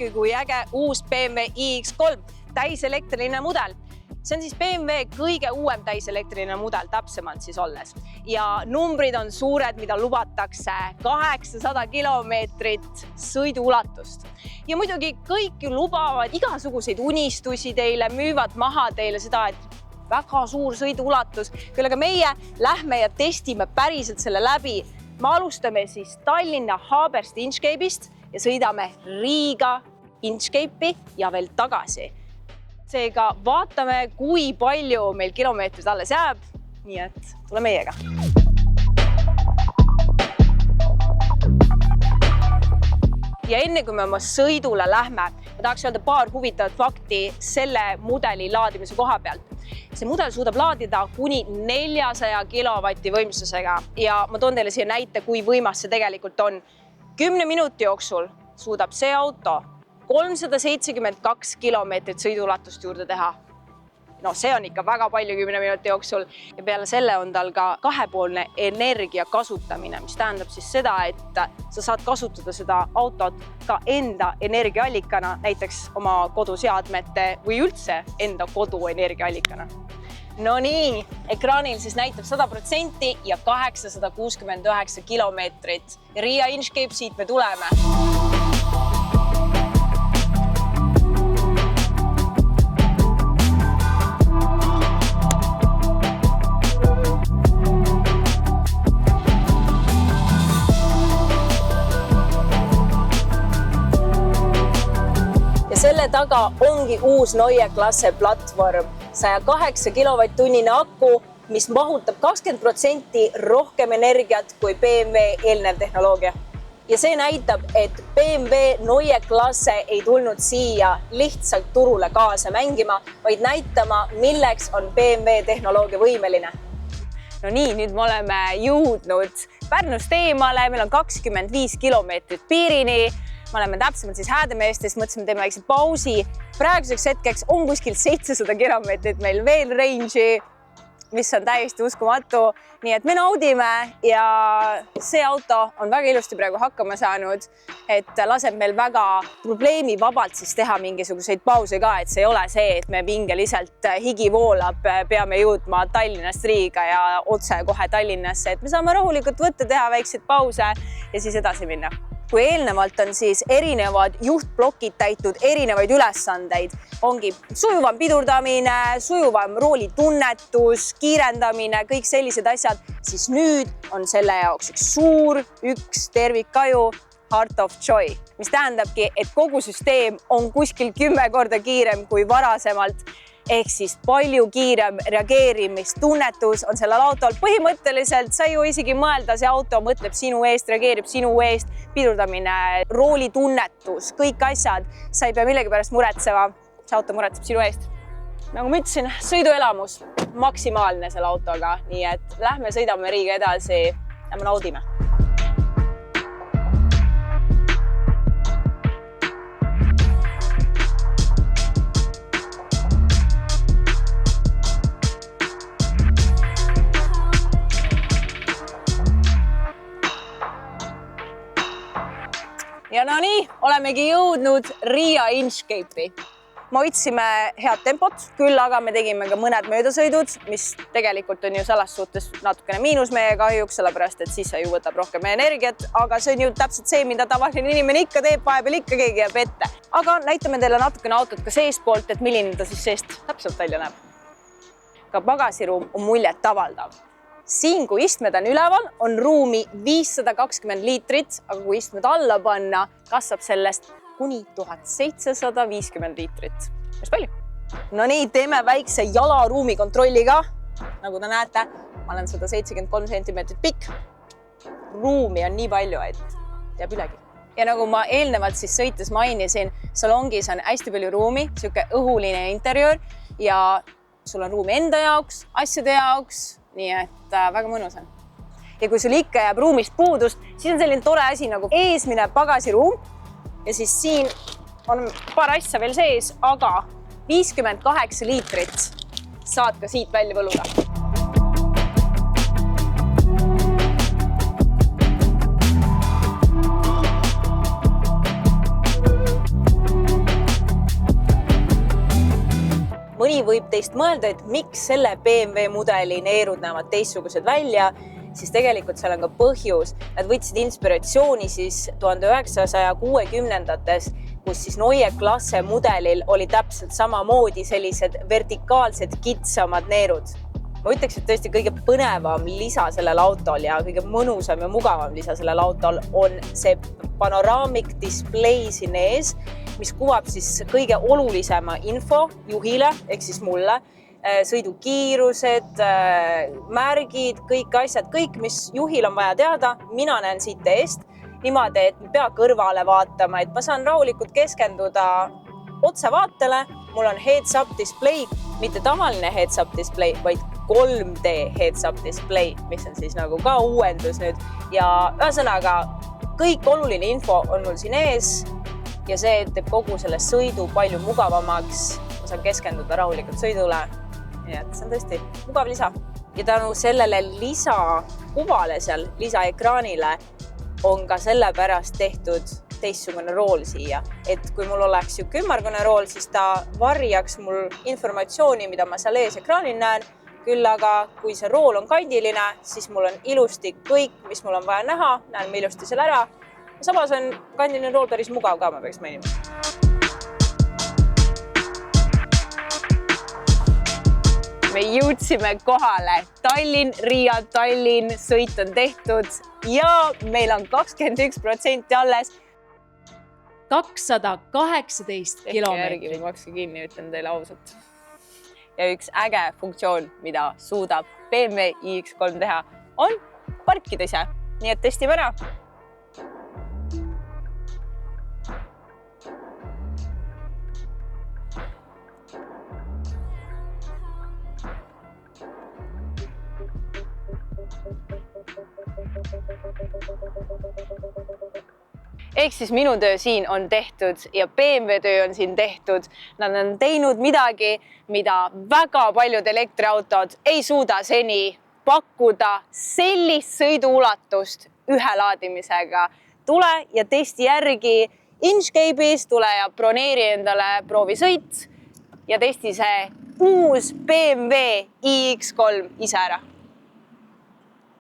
vaadake, kui äge uus BMW iX3 täiselektriline mudel. See on siis BMW kõige uuem täiselektriline mudel, täpsemalt siis olles. Ja numbrid on suured, mida lubatakse 800 kilomeetrit sõiduulatust. Ja muidugi kõik ju lubavad igasuguseid unistusi teile, müüvad maha teile seda, et väga suur sõiduulatus. Küll aga meie lähme ja testime päriselt selle läbi. Me alustame siis Tallinna Haabersti Inchcape'ist ja sõidame Riiga Inchcape'i ja veel tagasi. Seega vaatame, kui palju meil kilomeetrid alles jääb, nii et tule meiega. Ja enne kui me oma sõidule lähme, ma tahaks öelda paar huvitavat fakti selle mudeli laadimise koha pealt. See mudel suudab laadida kuni 400 kilovatti võimsusega ja ma toon teile siia näite, kui võimas see tegelikult on. 10 minuti jooksul suudab see auto 372 kilomeetrit sõiduulatust juurde teha. No see on ikka väga palju 10 minuti jooksul ja peale selle on tal ka kahepoolne energia kasutamine, mis tähendab siis seda, et sa saad kasutada seda autot ka enda energiaallikana, näiteks oma koduseadmete või üldse enda kodu energiaallikana. No nii, ekraanil siis näitab 100% ja 869 kilomeetrit. Riia Inchcape, siit me tuleme. Selle taga ongi uus Neue Klasse platvorm, 108 kilovatt-tunnine aku, mis mahutab 20% rohkem energiat kui BMW eelnev tehnoloogia. Ja see näitab, et BMW Neue Klasse ei tulnud siia lihtsalt turule kaasa mängima, vaid näitama, milleks on BMW tehnoloogia võimeline. No nii, nüüd me oleme jõudnud Pärnust eemale, meil on 25 kilomeetrit piirini. Me oleme täpsemalt siis Häädemeestes, mõtlesime teeme väikse pausi. Praeguseks hetkeks on kuskil 700 kilomeetrit meil veel range'i, mis on täiesti uskumatu. Nii et me naudime ja see auto on väga ilusti praegu hakkama saanud, et laseb meil väga probleemivabalt siis teha mingisuguseid pause ka, et see ei ole see, et me pingeliselt higi voolab, peame jõudma Tallinnast Riiga ja otse kohe Tallinnasse, et me saame rahulikult võtta, teha väikseid pause ja siis edasi minna. Kui eelnevalt on siis erinevad juhtblokid täitud erinevaid ülesandeid, ongi sujuvam pidurdamine, sujuvam roolitunnetus, kiirendamine, kõik sellised asjad, siis nüüd on selle jaoks üks tervikkaju Heart of Joy, mis tähendabki, et kogu süsteem on kuskil 10 korda kiirem kui varasemalt. Ehk siis palju kiirem reageerimistunnetus on sellel autol. Põhimõtteliselt sa ju isegi mõelda, see auto mõtleb sinu eest, reageerib sinu eest, pidurdamine, roolitunnetus, kõik asjad. Sa ei pea millegi pärast muretsema, see auto muretseb sinu eest. Nagu ma ütlesin, sõiduelamus maksimaalne selle autoga, nii et lähme sõidame Riiga edasi ja me naudime. Ja no nii, olemegi jõudnud Riia Inchcape'i. Me hoidsime head tempot, küll aga me tegime ka mõned möödasõidud, mis tegelikult on ju selles suhtes natukene miinus meie kahjuks, sellepärast et siis sa ju võtab rohkem energiat, aga see on ju täpselt see, mida tavaline inimene ikka teeb, vahepeal ikka keegi jääb ette. Aga näitame teile natukene autot ka seespoolt, et milline ta siis seest täpselt välja näeb. Ka pagasiruum on muljet avaldav. Siin, kui istmed on üleval, on ruumi 520 liitrit, aga kui istmed alla panna, kasvab sellest kuni 1750 liitrit. Mis palju? No nii, teeme väikse jalaruumi kontrolli ka. Nagu te näete, ma olen 173 cm pikk. Ruumi on nii palju, et jääb ülegi. Ja nagu ma eelnevalt siis sõites mainisin, salongis on hästi palju ruumi, siuke õhuline interjöör ja sul on ruumi enda jaoks, asjade jaoks, nii et väga mõnus on. Ja kui sul ikka jääb ruumist puudust, siis on selline tore asi nagu eesmine pagasiruum ja siis siin on paar asja veel sees, aga 58 liitrit saad ka siit välja võluda. kui võib teist mõelda, et miks selle BMW mudeli neerud näevad teistsugused välja, siis tegelikult seal on ka põhjus. Nad võtsid inspiratsiooni siis 1960-ndates, kus siis Neue Klasse mudelil oli täpselt samamoodi sellised vertikaalsed kitsamad neerud. Ma ütleks, et tõesti kõige põnevam lisa sellel autol ja kõige mõnusam ja mugavam lisa sellel autol on see panoraamik display siin ees, mis kuvab siis kõige olulisema info juhile, ehk siis mulle, sõidukiirused, märgid, kõik asjad, kõik, mis juhil on vaja teada, mina näen siit eest niimoodi, et pea kõrvale vaatama, et ma saan rahulikult keskenduda otsevaatele. Mul on heads-up display, mitte tavaline heads-up display, vaid 3D heads-up display, mis on siis nagu ka uuendus nüüd. Ja ühesõnaga, kõik oluline info on mul siin ees ja see teeb kogu selle sõidu palju mugavamaks. Ma saan keskenduda rahulikult sõidule. Ja see on tõesti mugav lisa. Ja tänu sellele lisakuvale seal, lisaekraanile on ka sellepärast tehtud teistsugune rool siia. Et kui mul oleks ju ümmargune rool, siis ta varjaks mul informatsiooni, mida ma seal ees ekraanil näen. Küll aga kui see rool on kandiline, siis mul on ilusti kõik, mis mul on vaja näha, näen ma ilusti seal ära. Samas on kandiline rool päris mugav ka, ma peaks mainima. Me jõudsime kohale. Tallinn, Riia, Tallinn, sõit on tehtud ja meil on 21% alles. 218 kilomeetrit. Ma makske kinni, ütlen teile ausalt. Ja üks äge funktsioon, mida suudab BMW iX3 teha, on parkida ise. Nii et testime ära. Ehk siis minu töö siin on tehtud ja BMW töö on siin tehtud. Nad on teinud midagi, mida väga paljud elektriautod ei suuda seni pakkuda sellist sõiduulatust ühe laadimisega. Tule ja testi järgi Inchcape'is, tule ja broneeri endale proovisõit ja testi see uus BMW iX3 ise ära.